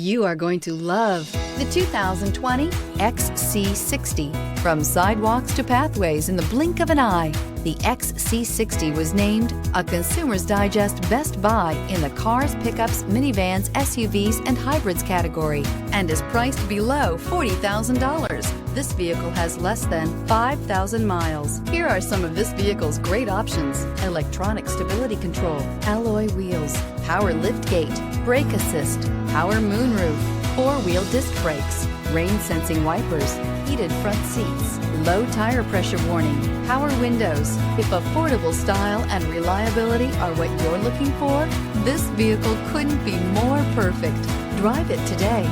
You are going to love the 2020 XC60. From sidewalks to pathways in the blink of an eye, the XC60 was named a Consumer's Digest Best Buy in the cars, pickups, minivans, SUVs, and hybrids category and is priced below $40,000. This vehicle has less than 5,000 miles. Here are some of this vehicle's great options: electronic stability control, alloy wheels, power liftgate, brake assist, power moonroof, four-wheel disc brakes, rain sensing wipers, heated front seats, low tire pressure warning, power windows. If affordable style and reliability are what you're looking for, this vehicle couldn't be more perfect. Drive it today.